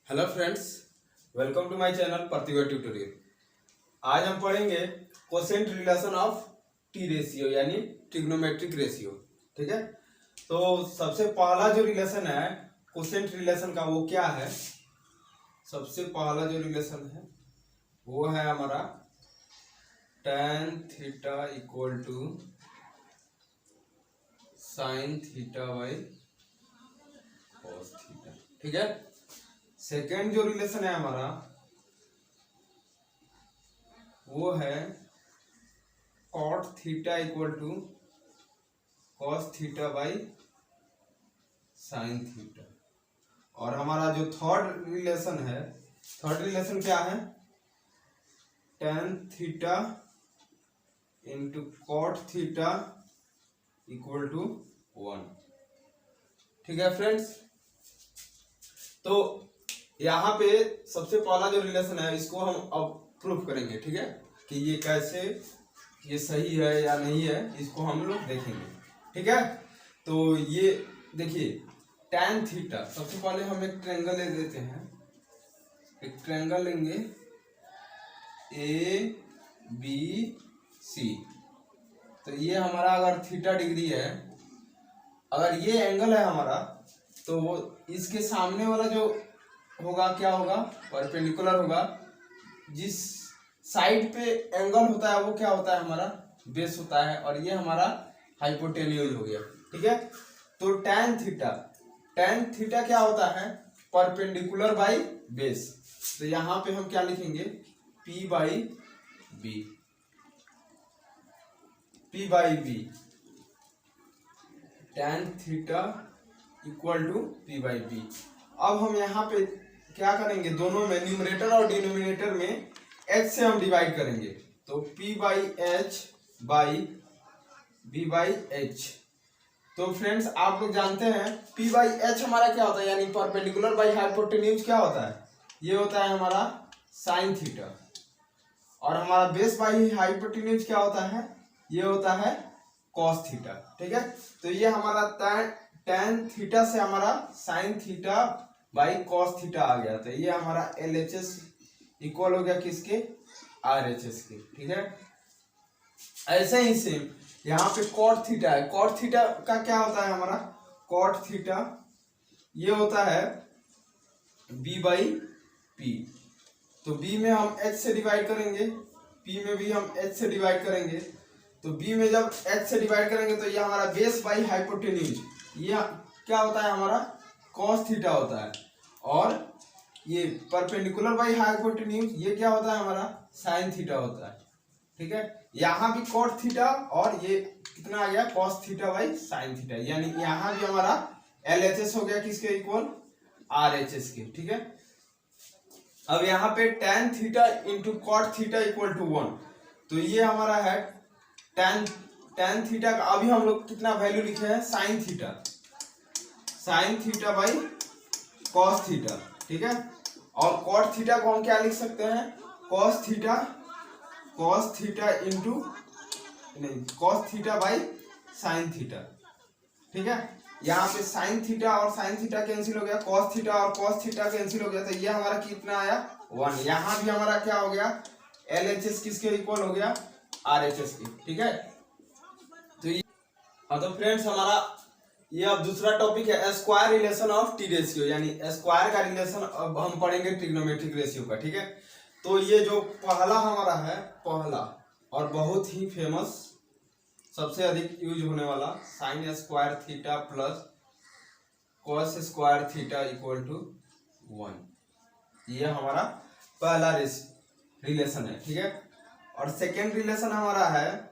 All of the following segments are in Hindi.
Hello friends, welcome to my channel Pratibha tutorial. आज हम पढ़ेंगे quotient relation of T ratio यानी ट्रिग्नोमेट्रिक रेशियो। ठीक है, तो सबसे पहला जो रिलेशन है कोसेंट रिलेशन का वो क्या है? सबसे पहला जो रिलेशन है वो है हमारा tan theta equal to sine theta by cos theta. ठीक है, सेकेंड जो रिलेशन है हमारा वो है cot theta equal to cos theta by sine theta. और हमारा जो थर्ड रिलेशन क्या है? Tan theta into cot theta equal to 1। ठीक है फ्रेंड्स, तो यहाँ पे सबसे पहला जो रिलेशन है इसको हम अब प्रूफ करेंगे। ठीक है, कि ये कैसे ये सही है या नहीं है इसको हम लोग देखेंगे। ठीक है, तो ये देखिए tan थीटा, सबसे पहले हम एक ट्रायंगल ले लेते हैं। एक ट्रायंगल लेंगे ABC। तो ये हमारा अगर थीटा डिग्री है, अगर ये एंगल है हमारा, तो वो इसके सामने वाला जो होगा क्या होगा? परपेंडिकुलर होगा। जिस साइड पे एंगल होता है वो क्या होता है? हमारा बेस होता है। और ये हमारा हाइपोटेन्यूज हो गया। ठीक है, तो tan थीटा क्या होता है? Perpendicular by base. तो यहाँ पे हम क्या लिखेंगे? P by B, tan theta equal to P by B. अब हम यहाँ पे क्या करेंगे? दोनों में न्यूमरेटर और डिनोमिनेटर में h से हम डिवाइड करेंगे। तो P by H by B by H. तो फ्रेंड्स आप लोग जानते हैं P बाई एच हमारा क्या होता है, यानी परपेंडिकुलर बाई हाइपोटेन्यूज क्या होता है? ये होता है हमारा साइन थीटा। और हमारा बेस बाई हाइपोटेन्यूज क्या होता है? ये होता है कॉस थीटा। ठीक है, तो ये हमारा tan थीटा से हमारा sine theta by cos theta आ गया। तो ये हमारा LHS इक्वल हो गया किसके? RHS के। ठीक है, ऐसे ही सेम यहाँ पे कॉट थीटा है। कॉट थीटा का क्या होता है हमारा? कॉट थीटा ये होता है B बाई पी। तो B में हम h से डिवाइड करेंगे, P में भी हम h से डिवाइड करेंगे। तो B में जब h से डिवाइड करेंगे तो ये हमारा बेस बाई हाइपोटेन्यूज, ये क्या होता है? हमारा कॉस थीटा होता है। और ये परपेंडिकुलर बाई हाइपोटेन्यूज ये क्या होता है? हमारा साइन थीटा होता है। ठीक है, यहाँ भी कॉट थीटा और ये कितना आ गया? Cos theta by sine theta. यानी यहाँ भी हमारा LHS हो गया किसके इक्वल? RHS के। ठीक है, अब यहाँ पे tan theta into cot theta equal to 1। तो ये हमारा है tan थीटा का अभी हम लोग कितना वैल्यू लिखे हैं? Sign theta by cos theta. ठीक है, और कॉट थीटा को हम क्या लिख सकते हैं? Cos theta into cos theta by sine theta. ठीक है, यहाँ पे साइन थीटा और साइन थीटा कैंसिल हो गया, कॉस थीटा और कॉस थीटा कैंसिल हो गया। तो ये हमारा कितना आया? 1। यहाँ भी हमारा क्या हो गया? LHS किसके इक्वल हो गया? RHS के। ठीक है, तो ये तो फ्रेंड्स हमारा ये अब दूसरा टॉपिक है square relation of T ratio, यानी स्क्वायर का रिलेशन अब हम पढ़ेंगे ट्रिग्नोमेट्रिक रेशियो का। ठीक है, तो ये जो पहला हमारा है, पहला और बहुत ही फेमस, सबसे अधिक यूज होने वाला, sine square theta plus cos square theta equal to 1, ये हमारा पहला रिलेशन है। ठीक है, और सेकेंड रिलेशन हमारा है,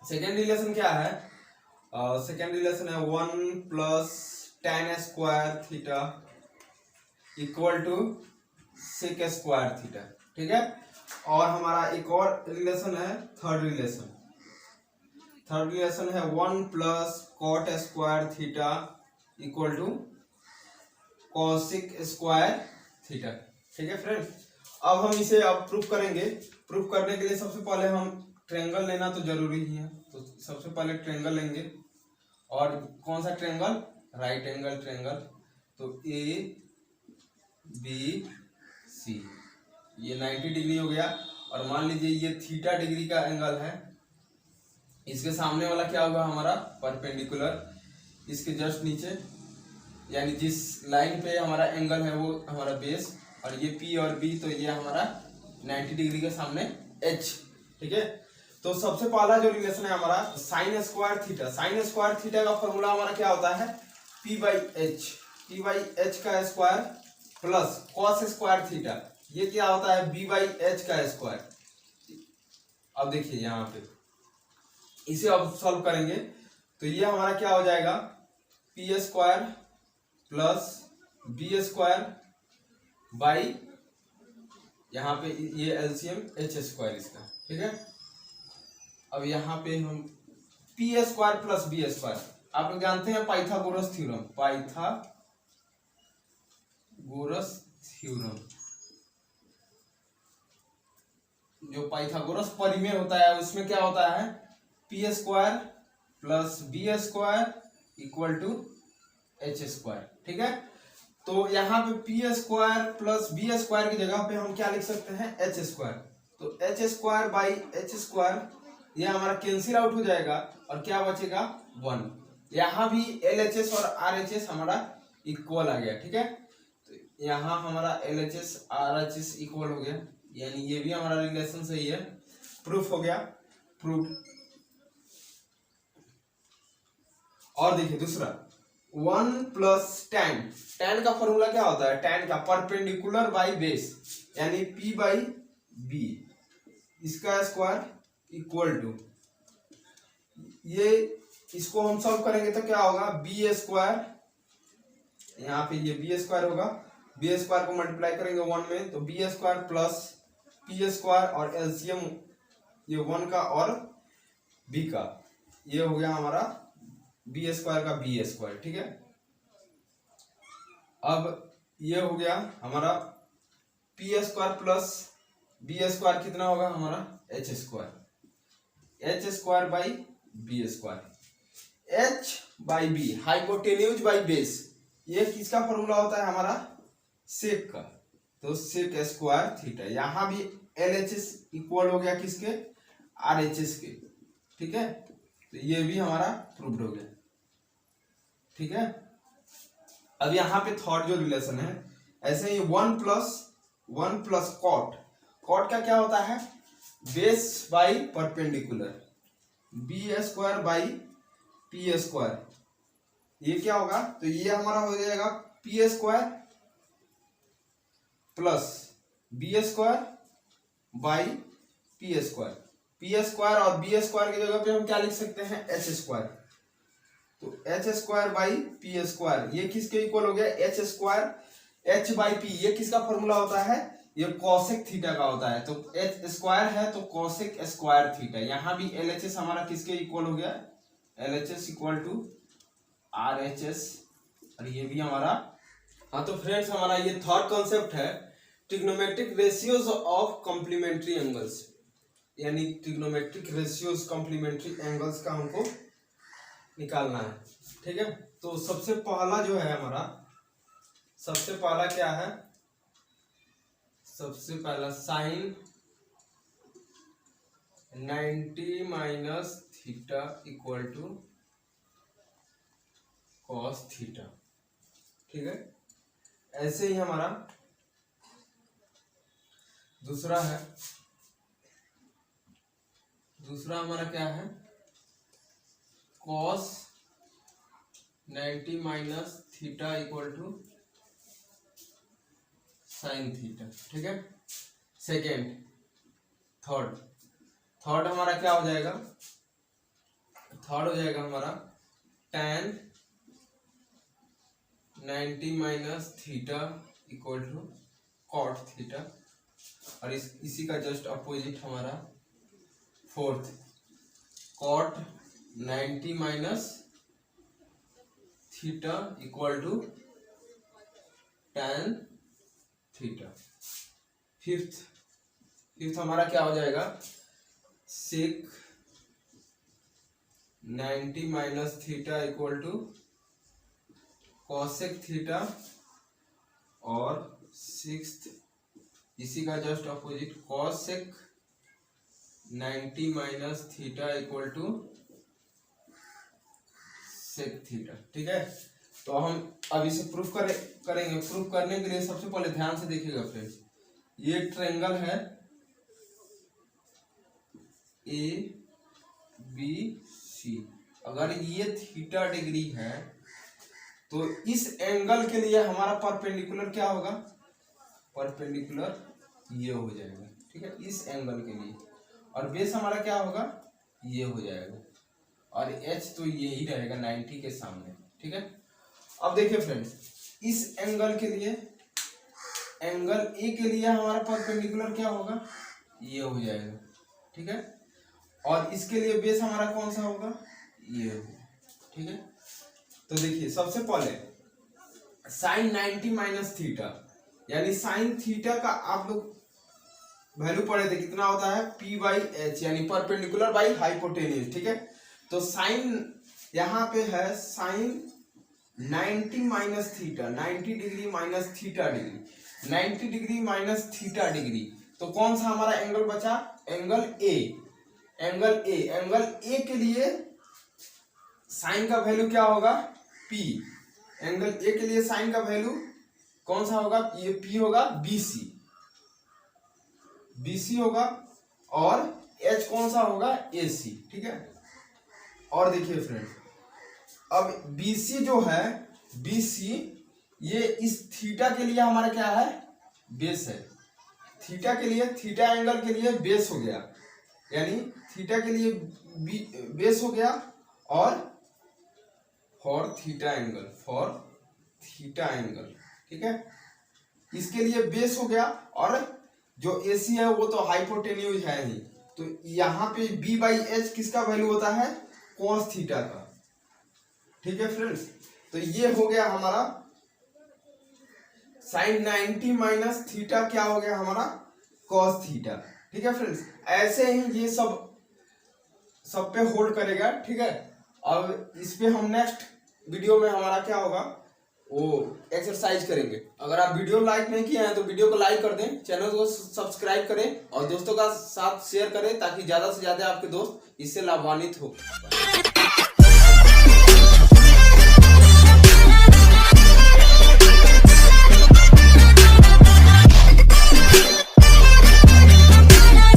सेकेंड रिलेशन क्या है? सेकेंड रिलेशन है 1 plus tan square theta equal to sec square theta. ठीक है, और हमारा एक और रिलेशन है थर्ड रिलेशन है 1 plus cot square theta equal to cosec square theta. ठीक है फ्रेंड्स, अब हम इसे अब प्रूफ करेंगे। प्रूफ करने के लिए सबसे पहले हम ट्रायंगल लेना तो जरूरी ही है। तो सबसे पहले ट्रायंगल लेंगे, और कौन सा ट्रायंगल? Right angle triangle. तो बी सी, ये 90 डिग्री हो गया। और मान लीजिए ये थीटा डिग्री का एंगल है, इसके सामने वाला क्या होगा हमारा परपेंडिकुलर, इसके जस्ट नीचे, यानी जिस लाइन पे हमारा एंगल है वो हमारा बेस, और ये पी और बी, तो ये हमारा 90 डिग्री के सामने एच। ठीक है, तो सबसे पहला जो रिलेशन है हमारा sign square theta. Sign square theta का फॉर्मूला हमारा क्या होता है, पी बाई एच का square plus cos square theta, ये क्या होता है बी बाई एच का स्क्वायर। अब देखिए यहाँ पे इसे अब सॉल्व करेंगे तो ये हमारा क्या हो जाएगा, P square plus B square by, यहाँ पे ये एलसीएम एच स्क्वायर इसका। ठीक है, अब यहाँ पे हम P square plus B square, आप लोग जानते हैं पाइथागोरस थ्योरम, जो पाइथागोरस परिमेय होता है उसमें क्या होता है, P square plus B square equal to H square. ठीक है, तो यहाँ पे P square plus B square की जगह पे हम क्या लिख सकते हैं, एच स्क्वायर। तो H square by H square ये हमारा कैंसिल आउट हो जाएगा और क्या बचेगा 1। यहाँ भी एल एच एस और आर एच एस हमारा इक्वल आ गया। ठीक है, तो यहाँ हमारा L H S R H S equal हो गया, यानी ये भी हमारा रिलेशन सही है, प्रूफ हो गया, प्रूफ। और देखिए दूसरा 1 प्लस tan का फॉर्मूला क्या होता है, tan का परपेंडिकुलर बाई बेस, यानी p बाई बी, इसका स्क्वायर इक्वल टू, ये इसको हम सॉल्व करेंगे तो क्या होगा, बी स्क्वायर, यहाँ पे ये बी स्क्वायर होगा, बी स्क्वायर को मल्टीप्लाई करेंगे 1 में तो B square plus P square और एलसीएम ये 1 का और बी का, ये हो गया हमारा बी स्क्वायर का बी स्क्वायर। ठीक है, अब ये हो गया हमारा P square plus B square कितना होगा हमारा H square by B square. H by B hypotenuse by base, ये किसका फॉर्मूला होता है हमारा सेक का, तो सेक स्क्वायर थीटा। यहाँ भी एल एच एस इक्वल हो गया किसके, आर एच एस के। ठीक है, तो ये भी हमारा प्रूव्ड हो गया। ठीक है, अब यहाँ पे थर्ड जो रिलेशन है, ऐसे ही 1 प्लस कॉट का क्या होता है, base by perpendicular, B square by P square, ये क्या होगा, तो ये हमारा हो जाएगा P square plus B square by P square और बी स्क्वायर की जगह पे हम क्या लिख सकते हैं, एच स्क्वायर, तो H square by P square, ये किसके इक्वल हो गया, H square H by P, ये किसका फॉर्मूला होता है, ये कॉसेक थीटा का होता है, तो एच स्क्वायर है तो कॉसेक स्क्वायर थीटा। यहाँ भी एल एच एस हमारा किसके इक्वल हो गया, L H S equal to R H S, और ये भी हमारा। हाँ, तो फ्रेंड्स हमारा ये थर्ड कॉन्सेप्ट है trigonometric ratios of complementary angles, यानी ट्रिग्नोमेट्रिक रेशियोज कॉम्प्लीमेंट्री एंगल्स का हमको निकालना है। ठीक है, तो सबसे पहला जो है हमारा, सबसे पहला क्या है, सबसे पहला sine 90 minus theta equal to cos theta. ठीक है, ऐसे ही हमारा दूसरा है, दूसरा हमारा क्या है, cos 90 minus theta equal to sine theta. ठीक है, सेकेंड, थर्ड हमारा क्या हो जाएगा, थर्ड हो जाएगा हमारा tan 90 minus theta equal to cot theta, और इसी का जस्ट अपोजिट हमारा fourth, cot 90 minus theta equal to tan theta. Fifth हमारा क्या हो जाएगा, sec 90 minus theta equal to cosec theta और सिक्स्थ, इसी का just opposite cosec 90 minus theta equal to sec theta. ठीक है, तो हम अब इसे प्रूफ करेंगे। प्रूफ करने के लिए सबसे पहले ध्यान से देखिएगा फ्रेंड्स, ये ट्रायंगल है ए बी सी। अगर ये थीटा डिग्री है तो इस एंगल के लिए हमारा परपेंडिकुलर क्या होगा, परपेंडिकुलर ये हो जाएगा। ठीक है, इस एंगल के लिए, और बेस हमारा क्या होगा, ये हो जाएगा, और एच तो यही रहेगा 90 के सामने। ठीक है, अब देखिए फ्रेंड्स, इस एंगल के लिए, एंगल ए के लिए हमारा परपेंडिकुलर क्या होगा, ये हो जाएगा। ठीक है, और इसके लिए बेस हमारा कौन सा होगा, ये होगा। ठीक है, तो देखिए सबसे पहले साइन 90 माइनस थीटा, यानी साइन थीटा का आप लोग वैल्यू पढ़े थे, कितना होता है P बाई एच, यानी परपेंडिकुलर बाई हाइपोटेन्यूज। ठीक है, तो साइन यहाँ पे है sine 90 minus theta, 90 degree minus theta degree, 90 degree minus theta degree, तो कौन सा हमारा एंगल बचा, angle A. Angle A, angle A के लिए साइन का वैल्यू क्या होगा, P। एंगल ए के लिए साइन का वैल्यू कौन सा होगा, ये P होगा, BC, BC होगा, और H कौन सा होगा, AC। ठीक है, और देखिए फ्रेंड, अब BC जो है, BC ये इस थीटा के लिए हमारा क्या है, बेस है। थीटा के लिए, थीटा एंगल के लिए बेस हो गया, यानी थीटा के लिए बेस हो गया, और for theta angle, for theta angle. ठीक है, इसके लिए बेस हो गया, और जो AC है वो तो हाइपोटेन्यूज है ही, तो यहाँ पे B बाई एच किसका वैल्यू होता है, कॉस थीटा का। ठीक है फ्रेंड्स, तो ये हो गया हमारा साइन 90 माइनस थीटा, क्या हो गया हमारा, कॉस थीटा। ठीक है फ्रेंड्स, ऐसे ही ये सब पे होल्ड करेगा। ठीक है, अब इस पे हम नेक्स्ट वीडियो में हमारा क्या होगा, वो एक्सरसाइज करेंगे। अगर आप वीडियो लाइक नहीं किए हैं तो वीडियो को लाइक कर दें, चैनल को सब्सक्राइब करें, और दोस्तों का साथ शेयर करें, ताकि ज्यादा से ज्यादा आपके दोस्त इससे लाभान्वित हो।